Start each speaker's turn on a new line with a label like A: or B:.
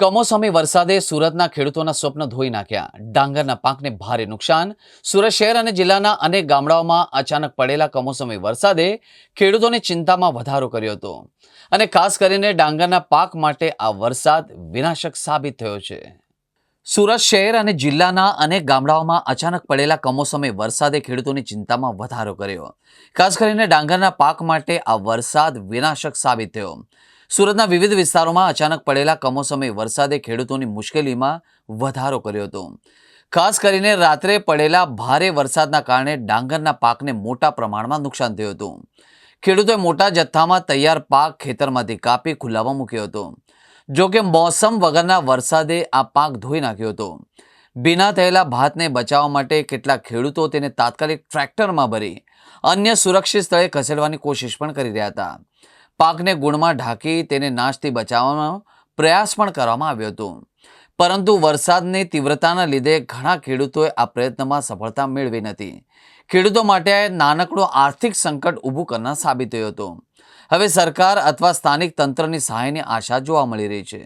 A: કમોસમી વરસાદે સુરતના ખેડૂતોના સ્વપ્ન ધોઈ નાખ્યા. ડાંગરના પાકને ભારે નુકસાન. સુરત શહેર અને જિલ્લાના અનેક ગામડાઓમાં અચાનક પડેલા કમોસમી વરસાદે ખેડૂતોની ચિંતામાં વધારો કર્યો હતો અને ખાસ કરીને ડાંગરના પાક માટે આ વરસાદ વિનાશક સાબિત થયો છે. સુરત શહેર અને જિલ્લાના અનેક ગામડાઓમાં અચાનક પડેલા કમોસમી વરસાદે ખેડૂતોની ચિંતામાં વધારો કર્યો. ખાસ કરીને ડાંગરના પાક માટે આ વરસાદ વિનાશક સાબિત થયો. સુરતના વિવિધ વિસ્તારોમાં અચાનક પડેલા કમોસમી વરસાદે ખેડૂતોની મુશ્કેલીમાં વધારો કર્યો હતો. ખાસ કરીને રાત્રે પડેલા ભારે વરસાદના કારણે ડાંગરના પાકને મોટા પ્રમાણમાં નુકસાન થયું હતું. ખેડૂતોએ મોટા જથ્થામાં તૈયાર પાક ખેતરમાંથી કાપી ખુલ્લામાં મૂક્યો હતો. જો કે મોસમ વગરના વરસાદે આ પાક ધોઈ નાખ્યો હતો. ભીના થયેલા ભાતને બચાવવા માટે કેટલાક ખેડૂતો તેને તાત્કાલિક ટ્રેક્ટરમાં ભરી અન્ય સુરક્ષિત સ્થળે ખસેડવાની કોશિશ પણ કરી રહ્યા હતા. પાકને ગુણમાં ઢાંકી તેને નાશથી બચાવવાનો પ્રયાસ પણ કરવામાં આવ્યો હતો. પરંતુ વરસાદની તીવ્રતાના લીધે ઘણા ખેડૂતોએ આ પ્રયત્નમાં સફળતા મેળવી નથી. ખેડૂતો માટે નાનકડું આર્થિક સંકટ ઊભું કરનાર સાબિત થયો હતો. હવે સરકાર અથવા સ્થાનિક તંત્રની સહાયની આશા જોવા મળી રહી છે.